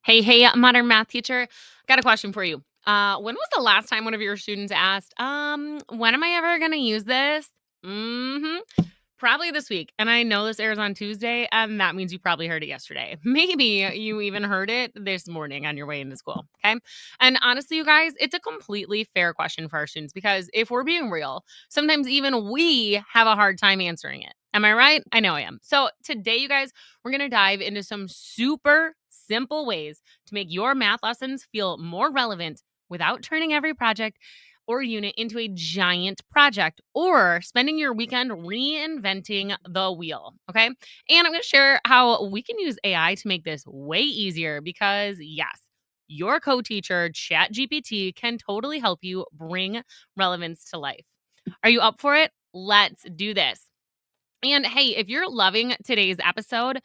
Hey, modern math teacher. Got a question for you. When was the last time one of your students asked, when am I ever going to use this? Mm-hmm. Probably this week. And I know this airs on Tuesday, and that means you probably heard it yesterday. Maybe you even heard it this morning on your way into school. Okay. And honestly, you guys, it's a completely fair question for our students because if we're being real, sometimes even we have a hard time answering it. Am I right? I know I am. So today, you guys, we're going to dive into some super simple ways to make your math lessons feel more relevant without turning every project or unit into a giant project or spending your weekend reinventing the wheel. Okay. And I'm going to share how we can use AI to make this way easier because, yes, your co teacher, ChatGPT, can totally help you bring relevance to life. Are you up for it? Let's do this. And hey, if you're loving today's episode,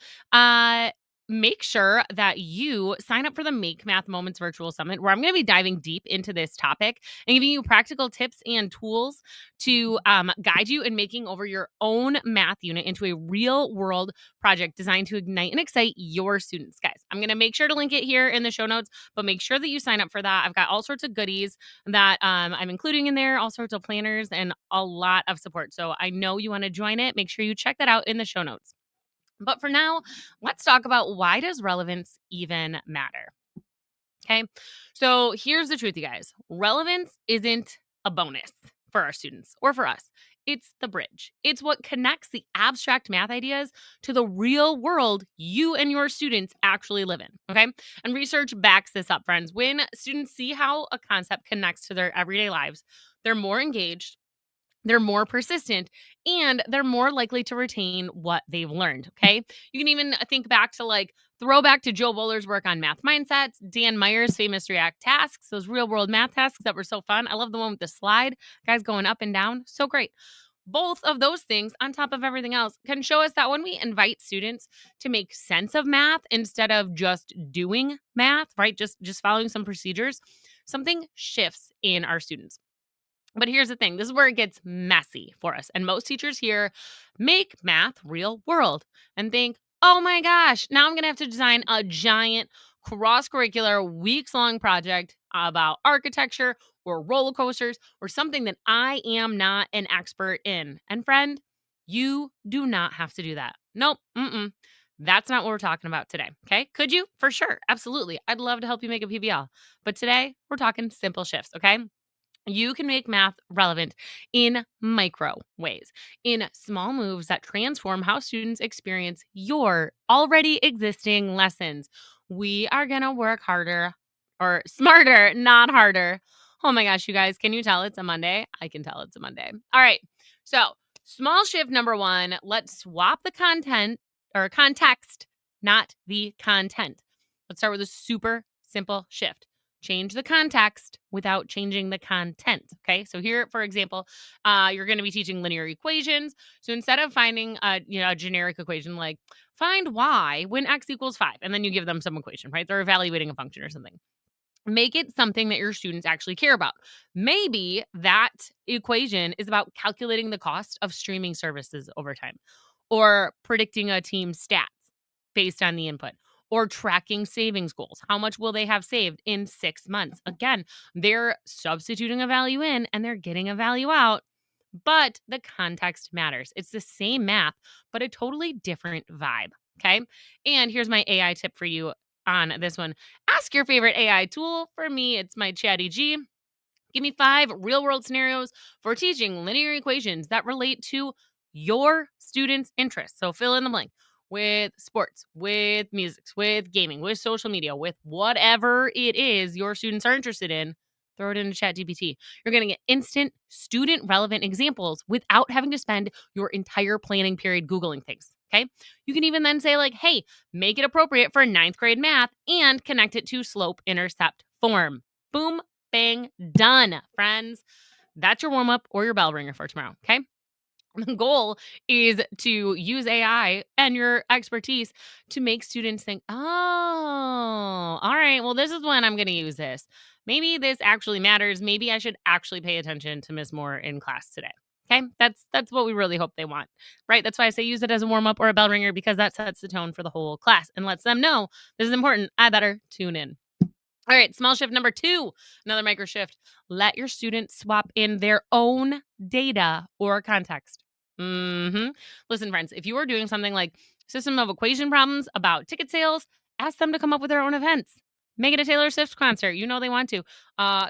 make sure that you sign up for the Make Math Moments Virtual Summit, where I'm going to be diving deep into this topic and giving you practical tips and tools to guide you in making over your own math unit into a real world project designed to ignite and excite your students. Guys, I'm going to make sure to link it here in the show notes, but make sure that you sign up for that. I've got all sorts of goodies that I'm including in there, all sorts of planners and a lot of support. So I know you want to join it. Make sure you check that out in the show notes. But for now, let's talk about why does relevance even matter? Okay. So here's the truth, you guys. Relevance isn't a bonus for our students or for us. It's the bridge. It's what connects the abstract math ideas to the real world you and your students actually live in. Okay. And research backs this up, friends. When students see how a concept connects to their everyday lives, they're more engaged, they're more persistent, and they're more likely to retain what they've learned. Okay. You can even think back to throwback to Joe Bowler's work on math mindsets, Dan Meyer's famous React tasks, those real world math tasks that were so fun. I love the one with the slide, guys going up and down. So great. Both of those things, on top of everything else, can show us that when we invite students to make sense of math instead of just doing math, right? Just following some procedures, something shifts in our students. But here's the thing, this is where it gets messy for us. And most teachers here make math real world and think, oh my gosh, now I'm going to have to design a giant cross curricular weeks long project about architecture or roller coasters or something that I am not an expert in. And friend, you do not have to do that. Nope. That's not what we're talking about today. Okay. Could you? For sure. Absolutely. I'd love to help you make a PBL. But today we're talking simple shifts. Okay. You can make math relevant in micro ways, in small moves that transform how students experience your already existing lessons. We are going to work harder or smarter, not harder. Oh my gosh, you guys, can you tell it's a Monday? I can tell it's a Monday. All right. So, small shift number one, let's swap the content or context, not the content. Let's start with a super simple shift. Change the context without changing the content. Okay. So here, for example, you're going to be teaching linear equations. So instead of finding a generic equation like find y when x equals 5, and then you give them some equation, right? They're evaluating a function or something. Make it something that your students actually care about. Maybe that equation is about calculating the cost of streaming services over time or predicting a team's stats based on the input or tracking savings goals. How much will they have saved in 6 months? Again, they're substituting a value in and they're getting a value out, but the context matters. It's the same math, but a totally different vibe. Okay. And here's my AI tip for you on this one. Ask your favorite AI tool. For me, it's my Chatty G. Give me 5 real world scenarios for teaching linear equations that relate to your students' interests. So fill in the blank with sports, with music, with gaming, with social media, with whatever it is your students are interested in. Throw it into ChatGPT. You're going to get instant student relevant examples without having to spend your entire planning period Googling things. Okay. You can even then say, hey, make it appropriate for 9th grade math and connect it to slope intercept form. Boom, bang, done, friends. That's your warm up or your bell ringer for tomorrow. Okay. The goal is to use AI and your expertise to make students think, oh, all right, well, this is when I'm going to use this. Maybe this actually matters. Maybe I should actually pay attention to Miss Moore in class today. Okay? That's what we really hope they want, right? That's why I say use it as a warm up or a bell ringer because that sets the tone for the whole class and lets them know this is important. I better tune in. All right, small shift number 2, another micro shift. Let your students swap in their own data or context. Listen, friends, if you are doing something like system of equation problems about ticket sales, ask them to come up with their own events. Make it a Taylor Swift concert. You know they want to.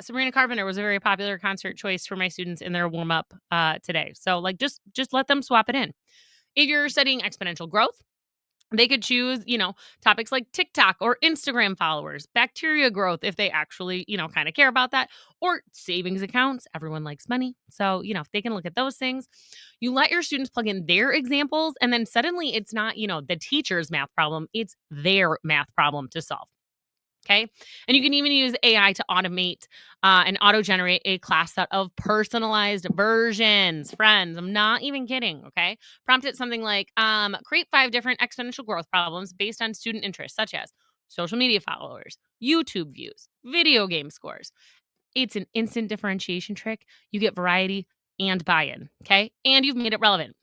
Sabrina Carpenter was a very popular concert choice for my students in their warm up today. So, like, just let them swap it in. If you're studying exponential growth, they could choose, topics like TikTok or Instagram followers, bacteria growth if they actually, kind of care about that, or savings accounts. Everyone likes money. So, if they can look at those things, you let your students plug in their examples, and then suddenly it's not, the teacher's math problem, it's their math problem to solve. Okay. And you can even use AI to automate and auto generate a class set of personalized versions. Friends, I'm not even kidding. Okay. Prompt it something like create 5 different exponential growth problems based on student interests, such as social media followers, YouTube views, video game scores. It's an instant differentiation trick. You get variety and buy in. Okay. And you've made it relevant.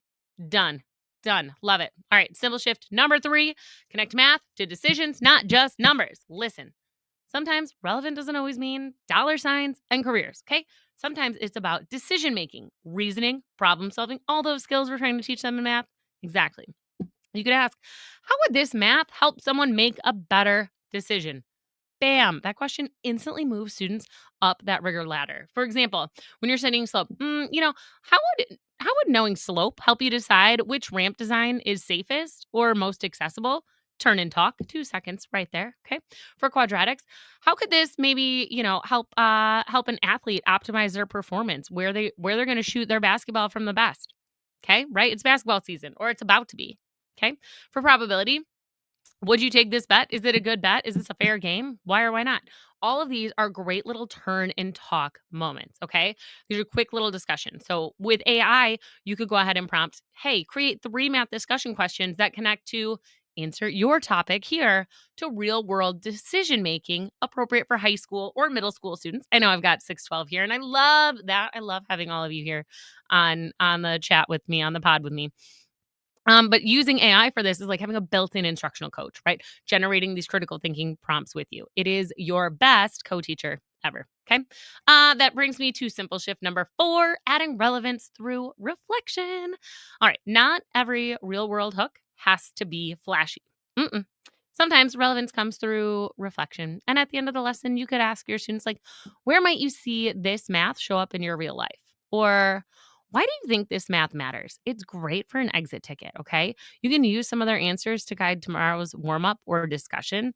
Done. Done. Love it. All right. Simple shift number 3, connect math to decisions, not just numbers. Listen. Sometimes relevant doesn't always mean dollar signs and careers, okay? Sometimes it's about decision making, reasoning, problem solving, all those skills we're trying to teach them in math. Exactly. You could ask, how would this math help someone make a better decision? Bam, that question instantly moves students up that rigor ladder. For example, when you're studying slope, how would knowing slope help you decide which ramp design is safest or most accessible? Turn and talk, 2 seconds right there. Okay. For quadratics, how could this maybe help an athlete optimize their performance where they're going to shoot their basketball from the best? Okay, right? It's basketball season or it's about to be. Okay. For probability, would you take this bet? Is it a good bet? Is this a fair game? Why or why not? All of these are great little turn and talk moments, okay? These are quick little discussions. So with AI, you could go ahead and prompt, hey, create 3 math discussion questions that connect to insert your topic here to real world decision making appropriate for high school or middle school students. I know I've got 612 here and I love that. I love having all of you here on the chat with me, on the pod with me. But using AI for this is like having a built-in instructional coach, right? Generating these critical thinking prompts with you. It is your best co-teacher ever. Okay. That brings me to simple shift number 4, adding relevance through reflection. All right. Not every real world hook has to be flashy. Mm-mm. Sometimes relevance comes through reflection. And at the end of the lesson, you could ask your students, like, where might you see this math show up in your real life? Or why do you think this math matters? It's great for an exit ticket, okay? You can use some of their answers to guide tomorrow's warm up or discussion.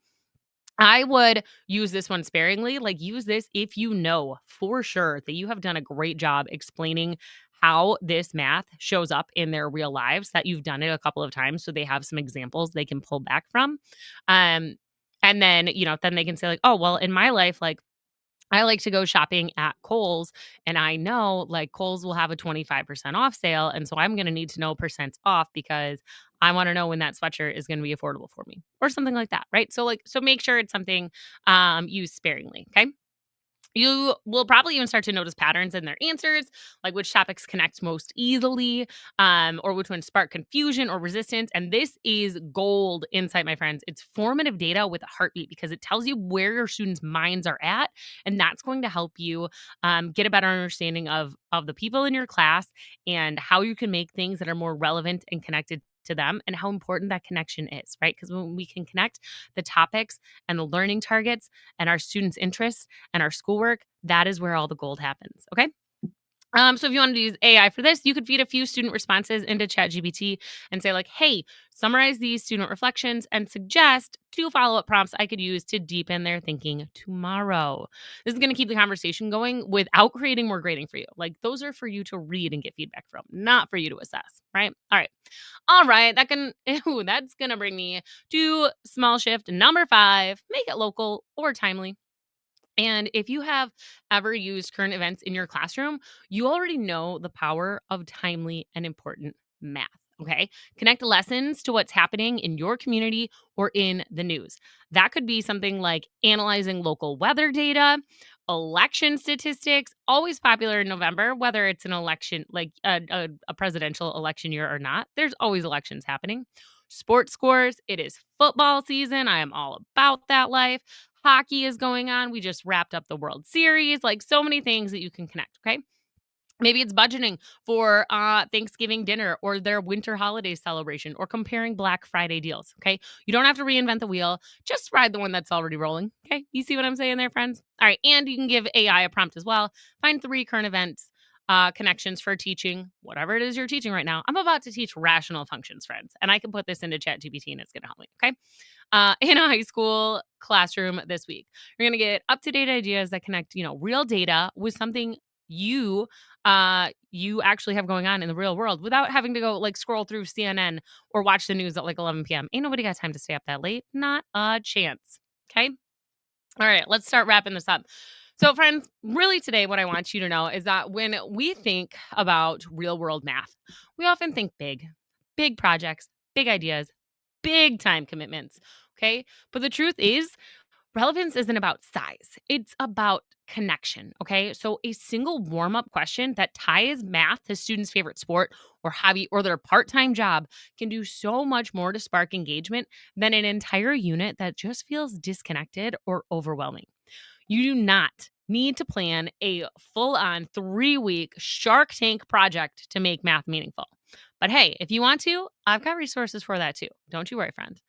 I would use this one sparingly. Like, use this if you know for sure that you have done a great job explaining how this math shows up in their real lives, that you've done it a couple of times. So they have some examples they can pull back from. Um, and then, then they can say, like, oh, well, in my life, like, I like to go shopping at Kohl's, and I know, like, Kohl's will have a 25% off sale, and so I'm gonna need to know percents off because I wanna know when that sweatshirt is gonna be affordable for me, or something like that, right? So make sure it's something, used sparingly, okay? You will probably even start to notice patterns in their answers, like which topics connect most easily, or which ones spark confusion or resistance. And this is gold insight, my friends. It's formative data with a heartbeat because it tells you where your students' minds are at, and that's going to help you get a better understanding of the people in your class and how you can make things that are more relevant and connected to them, and how important that connection is, right? Because when we can connect the topics and the learning targets and our students' interests and our schoolwork, that is where all the gold happens. Okay. So if you wanted to use AI for this, you could feed a few student responses into ChatGPT and say, like, hey, summarize these student reflections and suggest 2 follow-up prompts I could use to deepen their thinking tomorrow. This is going to keep the conversation going without creating more grading for you. Like, those are for you to read and get feedback from, not for you to assess, right? All right. All right. That's gonna bring me to small shift number 5, make it local or timely. And if you have ever used current events in your classroom, you already know the power of timely and important math. Okay. Connect lessons to what's happening in your community or in the news. That could be something like analyzing local weather data Election statistics, always popular in November, whether it's an election, like a presidential election year or not. There's always elections happening. Sports scores, it is football season. I am all about that life. Hockey is going on. We just wrapped up the World Series, like so many things that you can connect. Okay. Maybe it's budgeting for Thanksgiving dinner or their winter holiday celebration or comparing Black Friday deals. Okay. You don't have to reinvent the wheel. Just ride the one that's already rolling. Okay. You see what I'm saying there, friends? All right. And you can give AI a prompt as well. Find 3 current events. Connections for teaching whatever it is you're teaching right now. I'm about to teach rational functions, friends, and I can put this into ChatGPT and it's going to help me. Okay. In a high school classroom this week, you're going to get up to date ideas that connect, real data with something you actually have going on in the real world without having to go like scroll through CNN or watch the news at like 11 p.m. Ain't nobody got time to stay up that late. Not a chance. Okay. All right. Let's start wrapping this up. So, friends, really today, what I want you to know is that when we think about real world math, we often think big projects, big ideas, big time commitments. Okay. But the truth is, relevance isn't about size, it's about connection. Okay. So, a single warm up question that ties math to students' favorite sport or hobby or their part time job can do so much more to spark engagement than an entire unit that just feels disconnected or overwhelming. You do not need to plan a full on 3-week Shark Tank project to make math meaningful. But hey, if you want to, I've got resources for that too. Don't you worry, friend.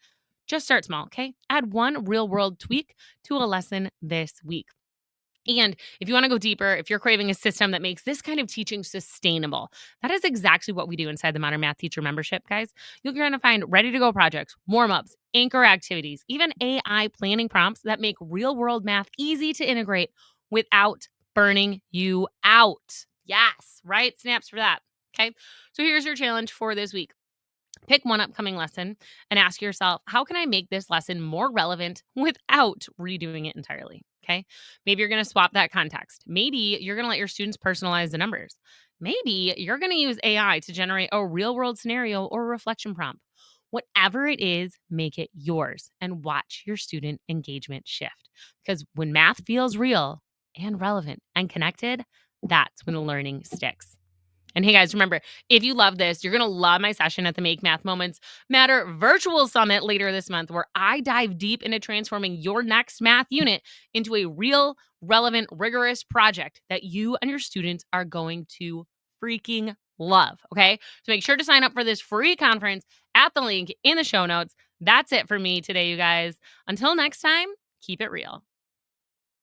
Just start small, okay? Add one real world tweak to a lesson this week. And if you want to go deeper, if you're craving a system that makes this kind of teaching sustainable, that is exactly what we do inside the Modern Math Teacher membership, guys. You're going to find ready to go projects, warm ups, anchor activities, even AI planning prompts that make real world math easy to integrate without burning you out. Yes, right? Snaps for that. Okay. So here's your challenge for this week. Pick one upcoming lesson and ask yourself, how can I make this lesson more relevant without redoing it entirely? Okay. Maybe you're going to swap that context. Maybe you're going to let your students personalize the numbers. Maybe you're going to use AI to generate a real world scenario or reflection prompt. Whatever it is, make it yours and watch your student engagement shift. Because when math feels real and relevant and connected, that's when the learning sticks. And hey, guys, remember, if you love this, you're going to love my session at the Make Math Moments Matter Virtual Summit later this month, where I dive deep into transforming your next math unit into a real, relevant, rigorous project that you and your students are going to freaking love. Okay. So make sure to sign up for this free conference at the link in the show notes. That's it for me today, you guys. Until next time, keep it real.